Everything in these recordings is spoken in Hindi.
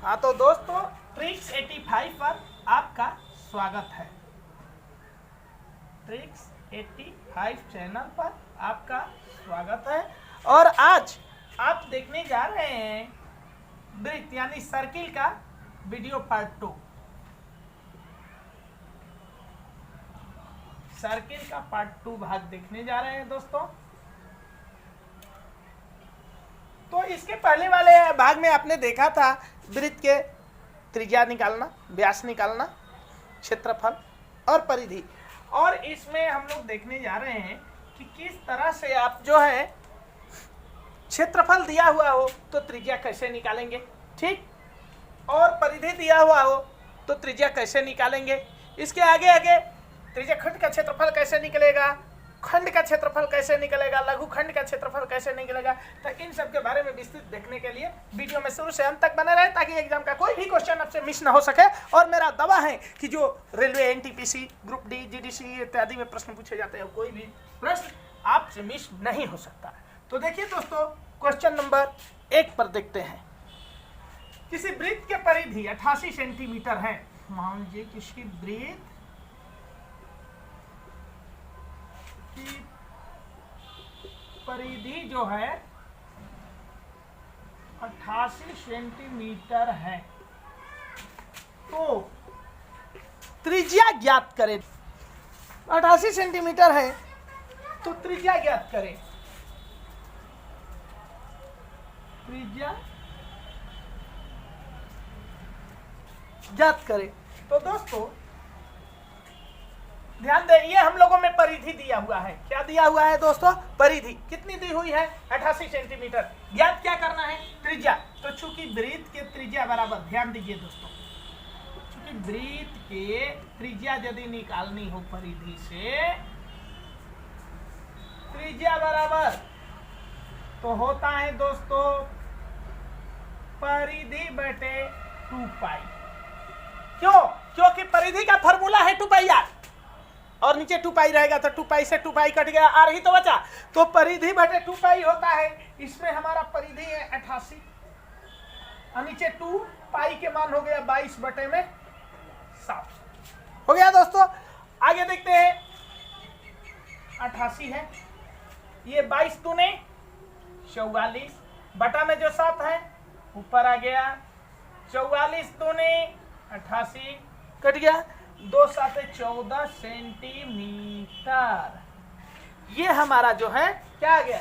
हाँ तो दोस्तों ट्रिक्स 85 पर आपका स्वागत है। ट्रिक्स 85 चैनल पर आपका स्वागत है और आज आप देखने जा रहे हैं वृत्त यानी सर्किल का वीडियो पार्ट 2। सर्किल का पार्ट 2 भाग देखने जा रहे हैं दोस्तों। तो इसके पहले वाले भाग में आपने देखा था वृत्त के त्रिज्या निकालना, व्यास निकालना, क्षेत्रफल और परिधि, और इसमें हम लोग देखने जा रहे हैं कि किस तरह से आप जो है क्षेत्रफल दिया हुआ हो तो त्रिज्या कैसे निकालेंगे, ठीक, और परिधि दिया हुआ हो तो त्रिज्या कैसे निकालेंगे। इसके आगे आगे त्रिज्या खंड का क्षेत्रफल कैसे निकलेगा, खंड का क्षेत्रफल कैसे निकलेगा, लघु खंड का क्षेत्रफल कैसे निकलेगा। तो इन सब के बारे में विस्तृत देखने के लिए वीडियो में शुरू से अंत तक बने रहे ताकि एग्जाम का कोई भी क्वेश्चन आपसे मिस ना हो सके। और मेरा दावा है कि जो railway, NTPC, group D, GDC इत्यादि में प्रश्न पूछे जाते हैं कोई भी प्रश्न आपसे मिस नहीं हो सकता। तो देखिए दोस्तों, क्वेश्चन नंबर 1 पर देखते हैं। किसी वृत्त के परिधि 88 सेंटीमीटर है। मान लीजिए किसी वृत्त की परिधि जो है 88 सेंटीमीटर है, तो त्रिज्या ज्ञात करें। 88 सेंटीमीटर है तो त्रिज्या ज्ञात करें। त्रिज्या ज्ञात करें। तो दोस्तों ध्यान दें, ये हम लोगों में परिधि दिया हुआ है। क्या दिया हुआ है दोस्तों? परिधि कितनी दी हुई है? 88 सेंटीमीटर। ज्ञात क्या करना है? त्रिज्या। तो चूंकि वृत्त के त्रिज्या बराबर, ध्यान दीजिए दोस्तों, चूंकि वृत्त के त्रिज्या यदि निकालनी हो परिधि से, त्रिज्या बराबर तो होता है दोस्तों परिधि बटे 2 पाई। क्यों? क्योंकि परिधि का फॉर्मूला है 2 पाई आर और नीचे 2 पाई रहेगा, तो 2 पाई से 2 पाई कट गया, आर ही तो बचा। तो परिधि बटे 2 पाई होता है। इसमें हमारा परिधि है 88 और नीचे 2 पाई के मान हो गया 22 बटे में 7 हो गया दोस्तों। आगे देखते हैं, 88 है, ये 22 दूने 44 बटा में जो 7 है ऊपर आ गया, 44 दूने 88 कट गया, 2 7 14 सेंटीमीटर। ये हमारा जो है क्या आ गया?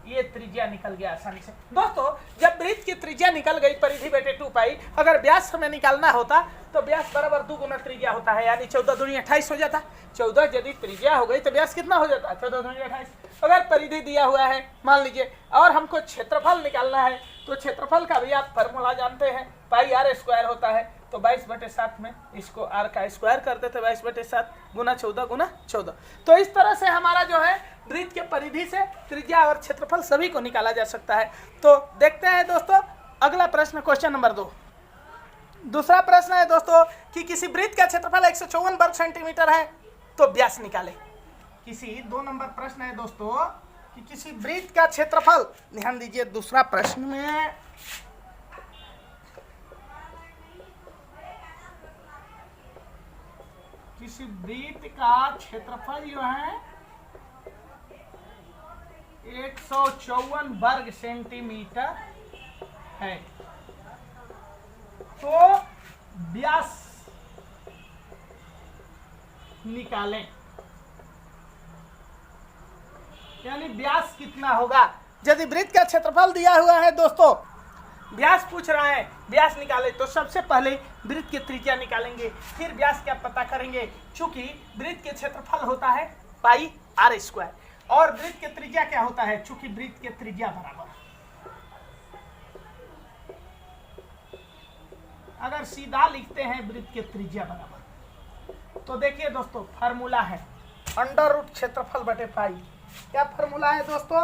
ये त्रिज्या निकल गया आसानी से। दोस्तों जब वृत्त की त्रिज्या निकल गई परिधि बटे 2 पाई, अगर व्यास हमें निकालना होता तो व्यास बराबर 2 गुना त्रिज्या होता है, यानी 14 दूनी 28 हो जाता। 14 यदि त्रिज्या हो गई तो व्यास कितना हो जाता? 14 दूनी 28। अगर परिधि दिया हुआ है मान लीजिए और हमको क्षेत्रफल निकालना है, तो क्षेत्रफल का भी आप फॉर्मूला जानते हैं, पाई आर स्क्वायर होता है। तो 22 बटे 7 में इसको आर का स्क्वायर कर देते, 22 बटे 7 गुना 14 गुना 14। तो इस तरह से हमारा जो है वृत्त के परिधि से त्रिज्या और क्षेत्रफल सभी को निकाला जा सकता है। तो देखते हैं दोस्तों अगला प्रश्न, क्वेश्चन नंबर 2। दूसरा प्रश्न है दोस्तों कि किसी वृत्त का क्षेत्रफल 154 वर्ग सेंटीमीटर है, तो व्यास निकाले। किसी 2 नंबर प्रश्न है दोस्तों कि किसी वृत्त का क्षेत्रफल, ध्यान दीजिए दूसरा प्रश्न में किसी वृत्त का क्षेत्रफल जो है 154 वर्ग सेंटीमीटर है, तो व्यास निकालें। यानी व्यास कितना होगा? यदि वृत्त का क्षेत्रफल दिया हुआ है दोस्तों, व्यास पूछ रहा है, व्यास निकाले, तो सबसे पहले वृत्त की त्रिज्या निकालेंगे, फिर व्यास क्या पता करेंगे। चूंकि वृत्त के क्षेत्रफल होता है पाई आर स्क्वायर और वृत्त के त्रिज्या क्या होता है? चूंकि वृत्त के त्रिज्या बराबर, अगर सीधा लिखते हैं वृत्त के त्रिज्या बराबर, तो देखिए दोस्तों फार्मूला है अंडर रूट क्षेत्रफल बटे पाई। क्या फार्मूला है दोस्तों?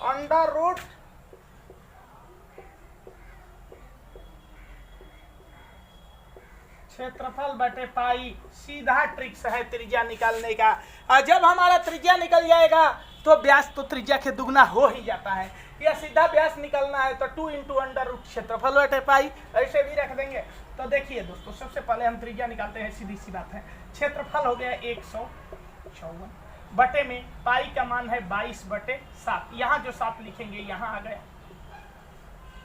अंडर रूट क्षेत्रफल बटे पाई। सीधा ट्रिक्स है त्रिज्या निकालने का। और जब हमारा त्रिज्या निकल जाएगा तो व्यास तो त्रिज्या के दुगना हो ही जाता है। या सीधा व्यास निकालना है तो 2 इंटू अंडर रूट क्षेत्रफल बटे पाई, ऐसे भी रख देंगे। तो देखिए दोस्तों, सबसे पहले हम त्रिज्या निकालते हैं, सीधी सी बात है। क्षेत्रफल हो गया 154 बटे में पाई का मान है 22/7। यहाँ जो 7 लिखेंगे यहाँ आ गया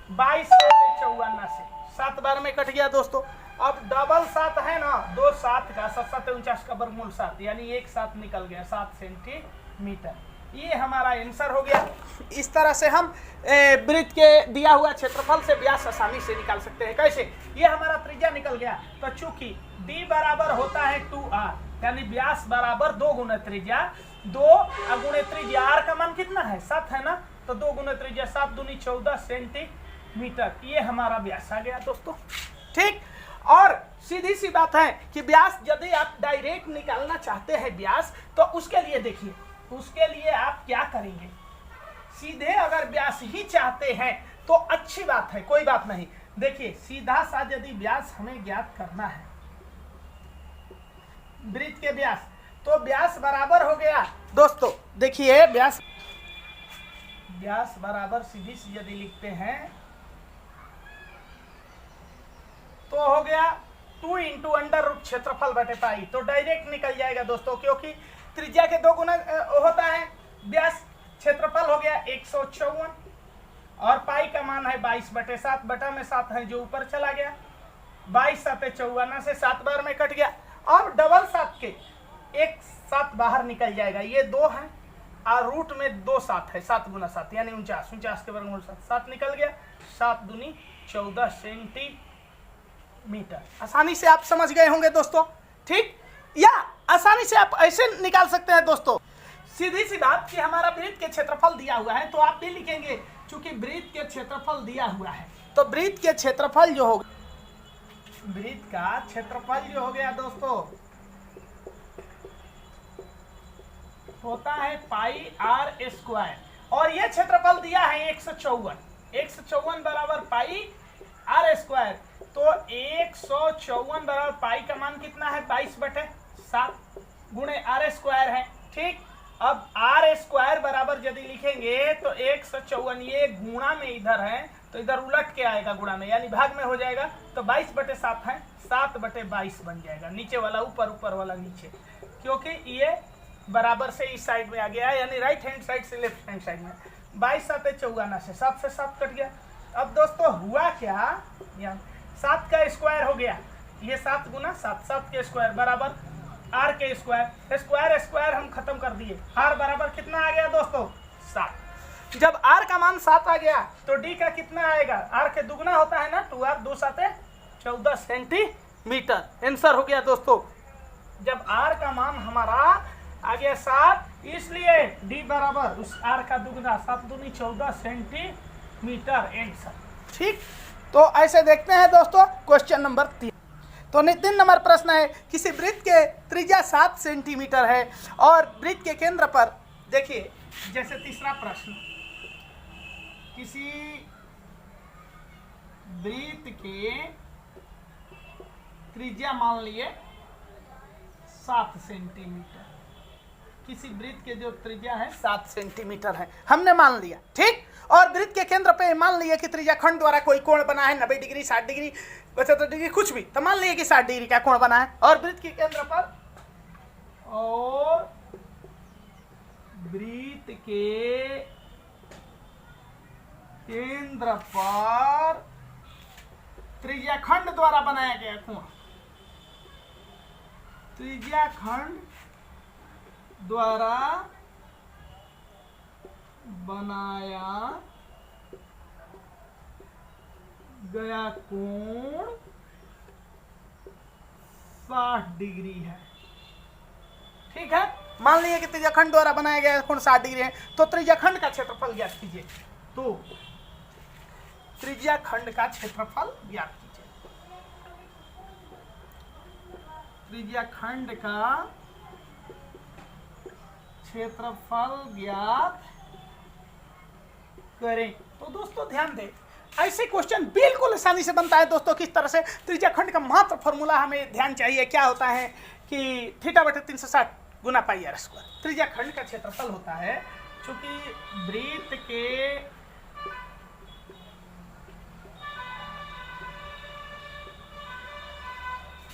22/54 से 7 बार में कट गया दोस्तों। अब डबल 7 है ना, 2 7 का 7 7 49 का वर्गमूल 7 यानी 1 7 निकल गया 7 सेंटीमीटर। ये हमारा आंसर हो गया। इस तरह से हम वृत्त के दिया हुआ क्षेत्रफल से व्यास आसानी से निकाल सकते हैं। कैसे? ये हमारा त्रिज्या निकल गया, तो चूंकि d बराबर होता है 2r यानी व्यास बराबर 2 गुना त्रिज्या, 2 गुणे त्रिज्या, r का मान कितना है 7 है ना, तो 2 गुना त्रिज्या 7 दूनी 14 सेंटीमीटर। ये हमारा व्यास आ गया दोस्तों। ठीक, और सीधी सी बात है कि व्यास यदि आप डायरेक्ट निकालना चाहते हैं व्यास, तो उसके लिए देखिए, उसके लिए आप क्या करेंगे, सीधे अगर व्यास ही चाहते हैं तो अच्छी बात है, कोई बात नहीं। देखिए सीधा सा यदि व्यास हमें ज्ञात करना है वृत्त के व्यास, तो व्यास बराबर हो गया दोस्तों, देखिए व्यास बराबर सीधी सी यदि लिखते हैं तो हो गया 2 इंटू अंडर रूट क्षेत्रफल बटे पाई। तो डायरेक्ट निकल जाएगा दोस्तों, क्योंकि त्रिज्या के 2 गुना होता है व्यास। क्षेत्रफल हो गया 154 और पाई का मान है 22/7, बटा में 7 है जो ऊपर चला गया, 22 7 54 से 7 बार में कट गया। अब डबल 7 के 1 7 बाहर निकल जाएगा, ये 2 है और रूट में 2 7 है, 7 गुना 7 यानी 49 के वर्गमूल 7 निकल गया, 7 दूनी 14 सेंटीमीटर। आसानी से आप समझ गए होंगे दोस्तों। ठीक, या आसानी से आप ऐसे निकाल सकते हैं दोस्तों, सीधी सी बात कि हमारा वृत्त के क्षेत्रफल दिया हुआ है तो आप भी लिखेंगे, चूंकि वृत्त के क्षेत्रफल दिया हुआ है तो वृत्त के क्षेत्रफल जो होगा, वृत्त का क्षेत्रफल जो हो गया दोस्तों होता है पाई r स्क्वायर, और ये क्षेत्रफल दिया है 154 बराबर पाई r स्क्वायर। तो 154 बराबर पाई का मान कितना है 22/7 गुणे r स्क्वायर है। ठीक, अब r स्क्वायर बराबर यदि लिखेंगे तो 154, ये गुणा में इधर है तो इधर उलट के आएगा गुणा में, यानी भाग में हो जाएगा, तो 22/7 है 7/22 बन जाएगा, नीचे वाला ऊपर, ऊपर वाला नीचे, क्योंकि ये बराबर से इस साइड में आ गया है, यानी राइट हैंड साइड से लेफ्ट हैंड साइड में। 22 7 54 से 7 से 7 कट गया। अब दोस्तों हुआ क्या, यहाँ 7 का स्क्वायर हो गया, ये 7 गुना 7, 7 के स्क्वायर बराबर r के स्क्वायर, स्क्वायर हम खत्म कर दिए। r बराबर कितना आ गया दोस्तों 7। जब r का मान 7 आ गया तो d का कितना आएगा, r के दुगना होता है ना, 2r 2 7 14 सेंटीमीटर। आंसर हो गया दोस्तों। जब r का मान हमारा आ गया 7, इसलिए d बराबर उस r का दुगना 7 दूनी 14 सेंटीमीटर आंसर। ठीक, तो ऐसे देखते हैं दोस्तों क्वेश्चन नंबर 3। तो 3 नंबर प्रश्न है, किसी वृत्त के त्रिज्या 7 सेंटीमीटर है और वृत्त के केंद्र पर, देखिए जैसे तीसरा प्रश्न, किसी वृत्त के त्रिज्या मान लिए 7 सेंटीमीटर, किसी वृत्त के जो त्रिज्या है 7 सेंटीमीटर है, हमने मान लिया। ठीक, और वृत्त के केंद्र पे मान लिया कि त्रिज्या खंड द्वारा कोई कोण बना है 90 डिग्री 60 डिग्री 75 डिग्री कुछ भी, तो मान लिया कि 60 डिग्री का कोण बना है, और वृत्त के केंद्र पर, और वृत्त के केंद्र पर त्रिज्या खंड द्वारा बनाया गया कोण, त्रिज्या खंड द्वारा बनाया गया कोण 60 डिग्री है। ठीक है, मान लीजिए कि त्रिज्याखंड द्वारा बनाया गया कोण 60 डिग्री है, तो त्रिज्याखंड का क्षेत्रफल ज्ञात कीजिए। तो त्रिज्याखंड का क्षेत्रफल ज्ञात कीजिए। त्रिज्याखंड का क्षेत्रफल ज्ञात करें। तो दोस्तों ध्यान दें, ऐसे क्वेश्चन बिल्कुल आसानी से बनता है दोस्तों। किस तरह से, त्रिज्याखंड का मात्र फॉर्मूला हमें ध्यान चाहिए, क्या होता है कि θ/360 गुना पाई r स्क्वायर। त्रिज्याखंड का क्षेत्रफल होता है, चूंकि वृत्त के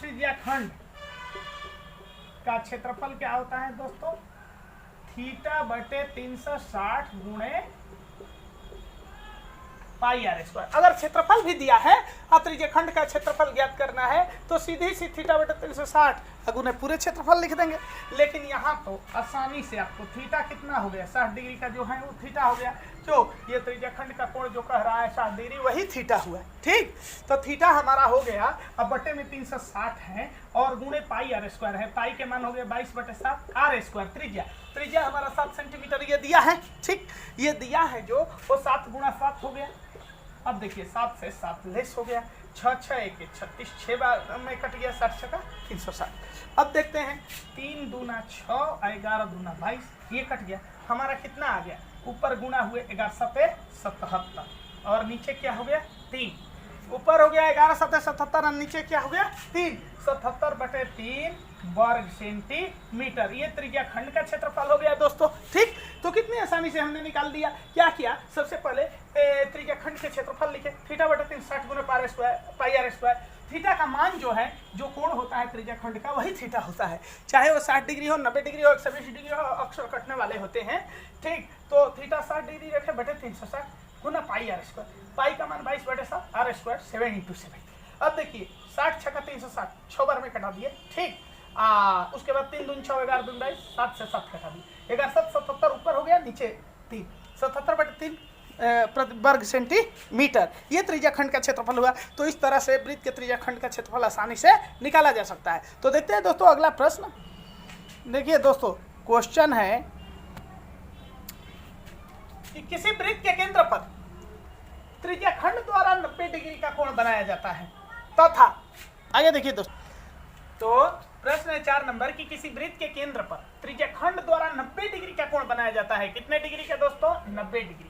त्रिज्या खंड का क्षेत्रफल क्या होता है दोस्तों? थीटा बटे 360 गुणे पाई आर स्क्वायर। अगर क्षेत्रफल भी दिया है और त्रिज्या खंड का क्षेत्रफल ज्ञात करना है तो सीधी सी थीटा बटे 360 गुने पूरे क्षेत्रफल लिख देंगे। लेकिन यहाँ तो आसानी से आपको थीटा कितना हो गया, 60 डिग्री का जो है वो थीटा हो गया। जो ये त्रिज्या खंड का कोण जो कह रहा है 60 डिग्री, वही थीटा हुआ है। ठीक, तो थीटा हमारा हो गया, अब बटे में 360 है और गुणे पाई आर स्क्वायर है। पाई के मान हो गया 22 बटे 7 आर स्क्वायर। त्रिज्या हमारा 7 सेंटीमीटर ये दिया है। ठीक, ये दिया है जो वो 7 गुणा 7 हो गया। अब देखिए 7 से 7 लेस हो गया, 6 6 1 36, 6 बार में कट गया, 60 6 360। अब देखते हैं 3 दूना 6, 11 दूना 22, ये कट गया। हमारा कितना आ गया? ऊपर गुणा हुए 11 सते 77 और नीचे क्या हो गया? 3। ऊपर हो गया 11 सते 77 और नीचे क्या हो गया? 3। 77 बटे 3 वर्ग सेंटीमीटर। ये त्रिज्या खंड का क्षेत्रफल हो गया दोस्तों। ठीक, तो कितनी आसानी से हमने निकाल दिया। क्या किया? सबसे पहले त्रिज्या खंड के क्षेत्रफल लिखे, थीटा बटे 360 गुणे पाई आर स्क्वायर। थीटा का मान जो है, जो कोण होता है त्रिज्या खंड का, वही थीटा होता है, चाहे वो 60 डिग्री हो, 90 डिग्री हो, 120 डिग्री हो, अक्सर कटने वाले होते हैं। ठीक, तो थीटा 60 डिग्री रखे बटे 360 गुना पाई आर स्क्वायर। पाई का मान 22 बटे 7, आर स्क्वायर 7 × 7। अब देखिए 60 6 360, 6 बार में कटा दिए। ठीक, उसके बाद 3 दून 6, 11 दून 22, 7 से 7 कटा दिए, 11 7 77, ऊपर हो गया, नीचे 3, 77 बटे 3 वर्ग सेंटीमीटर। ये त्रिज्या खंड का क्षेत्रफल हुआ। तो इस तरह से वृत्त के त्रिज्या खंड का क्षेत्रफल आसानी से निकाला जा सकता है। तो देखते हैं दोस्तों अगला प्रश्न। देखिए दोस्तों, क्वेश्चन है कि किसी वृत्त के केंद्र पर त्रिज्या खंड द्वारा 90 डिग्री का कोण बनाया जाता है तथा आगे देखिए दोस्तों, तो प्रश्न है 4 नंबर की किसी वृत्त के केंद्र पर त्रिज्या खंड द्वारा 90 डिग्री का कोण बनाया जाता है। कितने डिग्री का दोस्तों? 90 डिग्री का।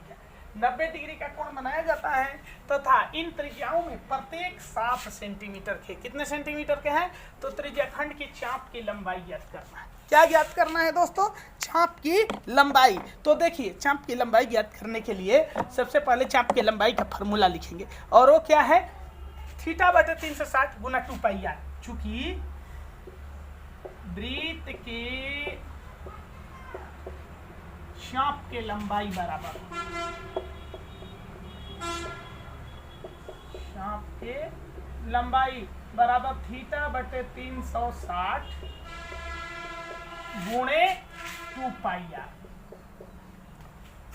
90 डिग्री का कोण बनाया जाता है तथा इन त्रिज्याओं में प्रत्येक 7 सेंटीमीटर के, कितने सेंटीमीटर के हैं? तो त्रिज्या खंड की चाप की लंबाई ज्ञात करना है। क्या ज्ञात करना है दोस्तों? चाप की लंबाई। तो देखिए चाप की लंबाई ज्ञात करने के लिए सबसे पहले चाप की लंबाई का फॉर्मूला लिखेंगे और वो क्या है? थीटा बटे 360 गुना 2 पाई आर। चूंकि वृत्त के चाप के लंबाई बराबर, चाप के लंबाई बराबर थीटा बटे 360 गुणे 2 पाई आर।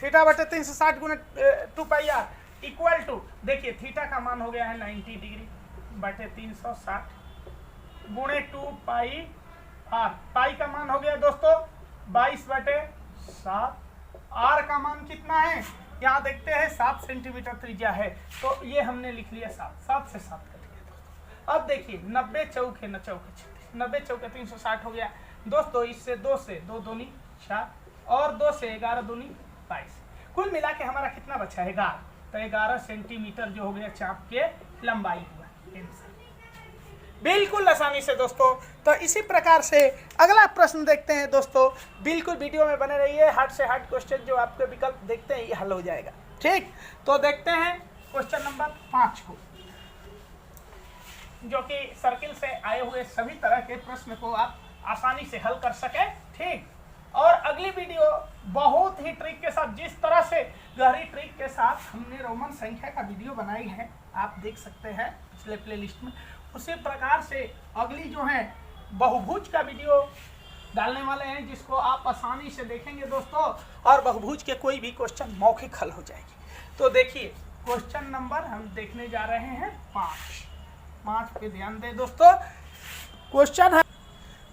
थीटा बटे 360 गुणे 2 पाई आर इक्वल टू, देखिए थीटा का मान हो गया है 90 डिग्री बटे 360 गुणे 2 पाई आर। पाई का मान हो गया दोस्तों 22 बटे 7। आर का मान कितना है? यहाँ देखते हैं 7 सेंटीमीटर त्रिज्या है, तो ये हमने लिख लिया 7। 7 से 7 कट गया दोस्तों। अब देखिए 90 चौके 9 चौके 36, 90 चौके 360 हो गया दोस्तों। इससे 2 से 2 दूनी 4 और 2 से 11 दूनी 22, कुल मिला के हमारा कितना बचा है? 11। तो 11 सेंटीमीटर जो हो गया चाप के लंबाई हुआ। बिल्कुल आसानी से दोस्तों। तो इसी प्रकार से अगला प्रश्न देखते हैं दोस्तों। बिल्कुल वीडियो में बने रहिए, हार्ड से हार्ड क्वेश्चन जो आपके विकल्प देखते हैं ये हल हो जाएगा। ठीक, तो देखते हैं क्वेश्चन नंबर 5 को, जो कि सर्किल से आए हुए सभी तरह के प्रश्न को आप आसानी से हल कर सके। ठीक, और अगली वीडियो बहुत ही ट्रिक के साथ, जिस तरह से गहरी ट्रिक के साथ हमने रोमन संख्या का वीडियो बनाई है, आप देख सकते हैं पिछले प्लेलिस्ट में, उसी प्रकार से अगली जो है बहुभुज का वीडियो डालने वाले हैं, जिसको आप आसानी से देखेंगे दोस्तों, और बहुभुज के कोई भी क्वेश्चन मौखिक हल हो जाएगी। तो देखिए क्वेश्चन नंबर हम देखने जा रहे हैं 5 पे ध्यान दें दोस्तों। क्वेश्चन है,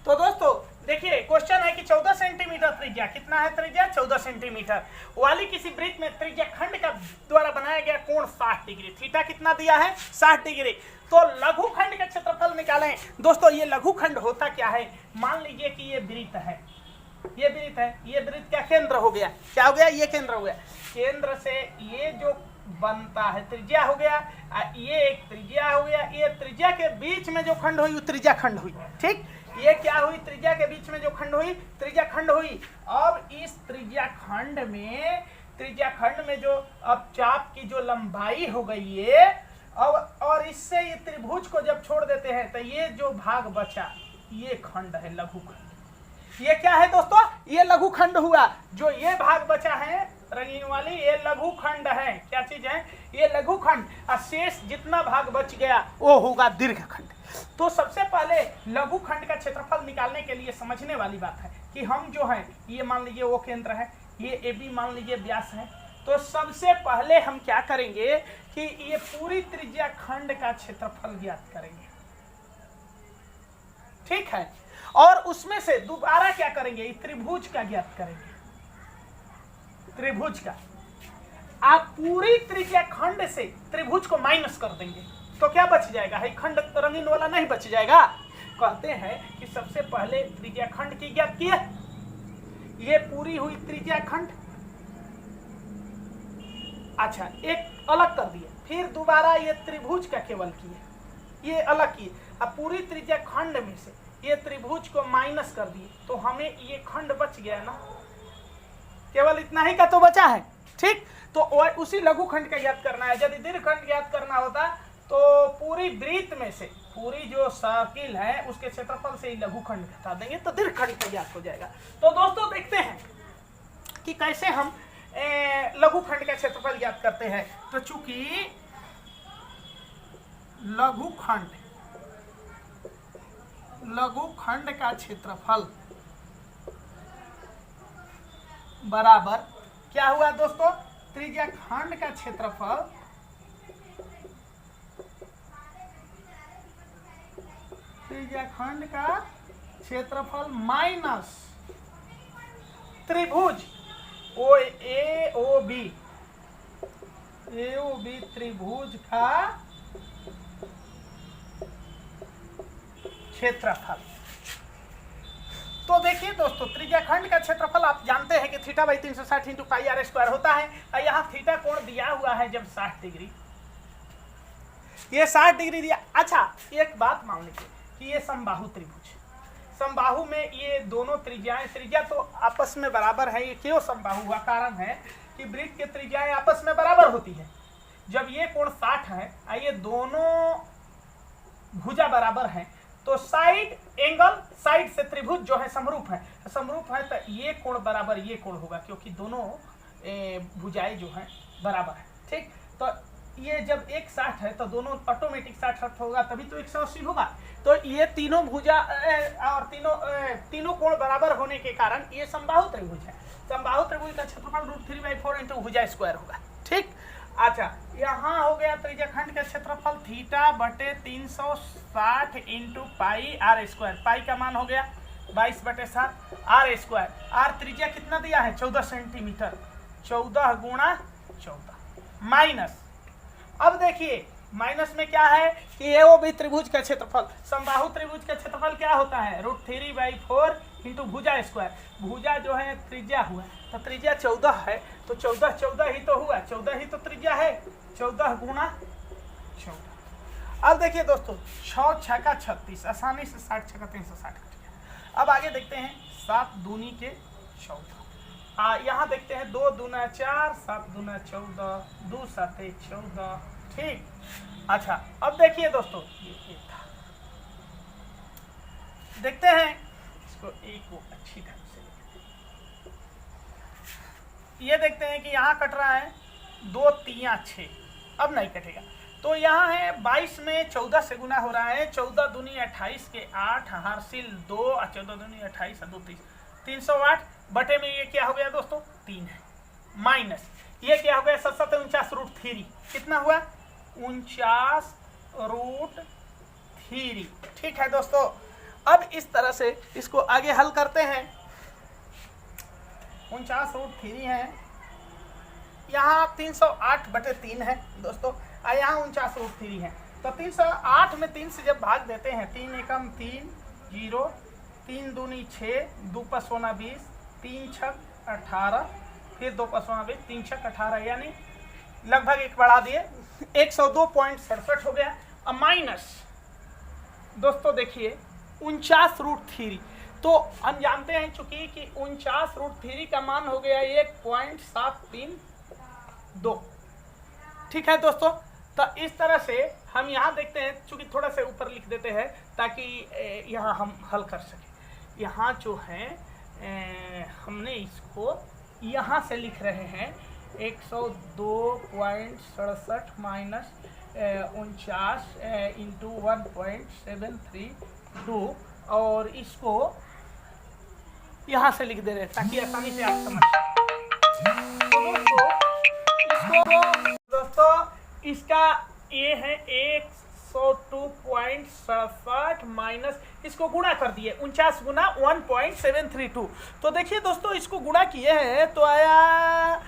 तो दोस्तों देखिए क्वेश्चन है कि 14 सेंटीमीटर त्रिज्या, कितना है त्रिज्या? 14 सेंटीमीटर वाली किसी वृत्त में त्रिज्या खंड का द्वारा बनाया गया कोण 60 डिग्री। थीटा कितना दिया है? 60 डिग्री। तो लघु खंड का क्षेत्रफल निकालें दोस्तों। ये लघु खंड होता क्या है? मान लीजिए कि ये वृत्त है, ये वृत्त है, ये वृत्त का केंद्र हो गया। क्या हो गया? ये केंद्र हो गया। केंद्र से ये जो बनता है त्रिज्या हो गया, ये एक त्रिज्या हो गया, ये त्रिज्या के बीच में जो खंड हुई वो त्रिज्या खंड हुई। ठीक, ये क्या हुई? त्रिज्या के बीच में जो खंड हुई त्रिज्या खंड हुई। अब इस त्रिज्या खंड में जो अब चाप की जो लंबाई हो गई है, और इससे ये त्रिभुज को जब छोड़ देते हैं तो ये जो भाग बचा ये खंड है, लघु खंड। ये क्या है दोस्तों? ये लघु खंड हुआ। जो ये भाग बचा है रंगीन वाली, ये लघु खंड है। क्या चीज है? ये लघु खंड। और शेष जितना भाग बच गया वो होगा दीर्घ खंड। तो सबसे पहले लघु खंड का क्षेत्रफल निकालने के लिए समझने वाली बात है कि हम जो है, ये मान लीजिए वो केंद्र है, ये AB मान लीजिए व्यास है। तो सबसे पहले हम क्या करेंगे कि ये पूरी त्रिज्या खंड का क्षेत्रफल ज्ञात करेंगे, ठीक है। और उसमें से दोबारा क्या करेंगे? त्रिभुज का ज्ञात करेंगे, त्रिभुज का। आप पूरी त्रिज्या खंड से त्रिभुज को माइनस कर देंगे तो क्या बच जाएगा? है खंड रंगीन वाला नहीं बच जाएगा। कहते हैं कि सबसे पहले त्रिज्या खंड की ज्ञात किए, ये पूरी हुई त्रिज्या खंड। अच्छा, एक अलग कर दिए, फिर दोबारा ये त्रिभुज का केवल किए, ये अलग किए। अब पूरी त्रिज्या खंड में से ये त्रिभुज को माइनस कर दिए तो हमें ये खंड बच गया ना, केवल इतना ही का तो बचा है, ठीक। तो उसी लघु खंड का ज्ञात करना है। यदि दीर्घ खंड ज्ञात करना होता तो पूरी वृत्त में से, पूरी जो सर्किल है उसके क्षेत्रफल से ही लघु खंड घटा देंगे तो दीर्घ खंड का ज्ञात हो जाएगा। तो दोस्तों देखते हैं कि कैसे हम लघु खंड का क्षेत्रफल ज्ञात करते हैं। तो चूंकि लघु खंड का क्षेत्रफल बराबर क्या हुआ दोस्तों? त्रिज्या खंड का क्षेत्रफल माइनस त्रिभुज AOB त्रिभुज का क्षेत्रफल। तो देखिए दोस्तों, त्रिज्या खंड का क्षेत्रफल आप जानते हैं कि theta by 360 into pi r square होता है। और यहाँ थीटा कोण दिया हुआ है जब 60 डिग्री, ये 60 डिग्री दिया। अच्छा, एक बात मान लीजिए कि ये समबाहु त्रिभुज, समबाहु में ये दोनों त्रिज्याएं, त्रिज्या तो आपस में बराबर है। ये क्यों समबाहु हुआ? कारण है कि वृत्त की त्रिज्याएं आपस में बराबर होती है। जब ये कोण 60 है और ये दोनों भुजा बराबर हैं तो साइड एंगल, साइड से त्रिभुज जो है समरूप है तो ये कोण बराबर ये कोण होगा, क्योंकि दोनों भुजाएं जो हैं बराबर है, ठीक। तो ये जब एक 60 है तो दोनों ऑटोमेटिक 60 होगा, तभी तो 180 होगा। तो ये तीनों भुजा और तीनों कोण बराबर होने के कारण ये समबाहु त्रिभुज है। समबाहु त्रिभुज का क्षेत्रफल √3/4 इंटू भुजा स्क्वायर होगा, ठीक। अच्छा, यहाँ हो गया त्रिज्या खंड का क्षेत्रफल थीटा बटे 360 इंटू पाई आर स्क्वायर। पाई का मान हो गया 22/7 आर स्क्वायर। आर त्रिज्या कितना दिया है? 14 सेंटीमीटर। 14 गुणा 14 माइनस, अब देखिए माइनस में क्या है कि AOB त्रिभुज का क्षेत्रफल, समबाहु त्रिभुज का क्षेत्रफल क्या होता है? √3/4 इंटू भुजा स्क्वायर। भुजा जो है त्रिज्या हुआ, तो त्रिज्या 14 है तो 14 ही तो हुआ, 14 ही तो त्रिज्या है। 14 गुणा 14। अब देखिए दोस्तों, 6 छक्का 36, आसानी से 60 छक्का 360 कट गया। अब आगे देखते हैं 7 दूनी के 14। यहाँ देखते हैं 2 दूना 4, 7 दूना 14, 2 7 14, ठीक। अच्छा, अब देखिए दोस्तों, ये था, देखते हैं इसको एक को अच्छी ढंग से। ये देखते हैं कि यहाँ कट रहा है 2 3 6, अब नहीं कटेगा। तो यहाँ है 22 में 14 से गुना हो रहा है। 14 दूनी 28 के 8, हासिल 2 और 14 दूनी 28 और 2 30, 308 बटे में ये क्या हो गया दोस्तों? 3 है। माइनस ये क्या हो गया? 7 49 √3, कितना हुआ? 49 √3, ठीक है दोस्तों। अब इस तरह से इसको आगे हल करते हैं। 49 √3 है, यहाँ 308/3 है दोस्तों, और यहाँ 49 √3 है। तो 308 में 3 से जब भाग देते हैं, 3 एकम 3 0, 3 दूनी 6, 2 × 20, 3 छक 18, फिर 2 × 20, 3 छक 18, यानी लगभग एक बढ़ा दिए 102.67 हो गया। अब माइनस दोस्तों देखिए 49 √3, तो हम जानते हैं चूंकि कि 49 √3 का मान हो गया 1.732, ठीक है दोस्तों। तो इस तरह से हम यहाँ देखते हैं, चूंकि थोड़ा सा ऊपर लिख देते हैं ताकि यहाँ हम हल कर सकें। यहाँ जो है हमने इसको यहाँ से लिख रहे हैं 102.67 माइनस 49 इंटू 1.732 और इसको यहाँ से लिख दे रहे हैं ताकि आसानी से आप समझ सकें। तो दोस्तों इसका ये है 102.67 माइनस, इसको गुणा कर दिए 49 गुना 1.732। तो देखिए दोस्तों इसको गुणा किए हैं तो आया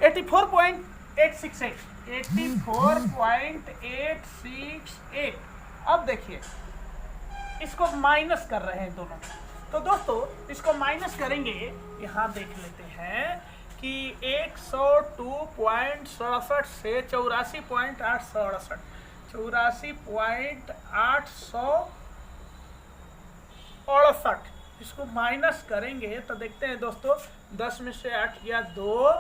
84.868। 84.868। अब देखिए इसको माइनस कर रहे हैं दोनों। तो दोस्तों इसको माइनस करेंगे, यहाँ देख लेते हैं कि 102.67 से 84.868 84.868 इसको माइनस करेंगे तो देखते हैं दोस्तों 10 में से 8 गया 2,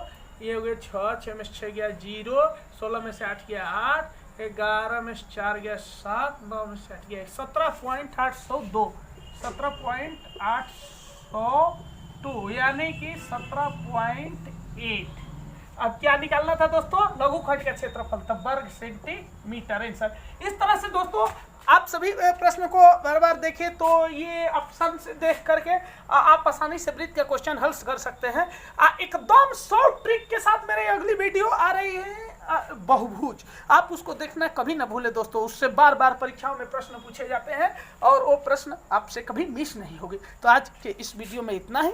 ये हो गया 6, 6 में से 6 गया 0, 16 में से 8 गया 8, 11 में से 4 गया 7, 9 में से 8 गया 17.802 17.802 यानी कि 17.8। अब क्या निकालना था दोस्तों? लघुखंड का क्षेत्रफल, तब वर्ग सेंटीमीटर आंसर। इस तरह से दोस्तों आप सभी प्रश्न को बार बार देखें तो ये ऑप्शन से देख करके आप आसानी से वृत्त का क्वेश्चन हल कर सकते हैं। एकदम शॉर्ट ट्रिक के साथ मेरी अगली वीडियो आ रही है बहुभुज, आप उसको देखना कभी ना भूले दोस्तों। उससे बार बार परीक्षाओं में प्रश्न पूछे जाते हैं और वो प्रश्न आपसे कभी मिस नहीं होगी। तो आज के इस वीडियो में इतना ही,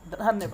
धन्यवाद।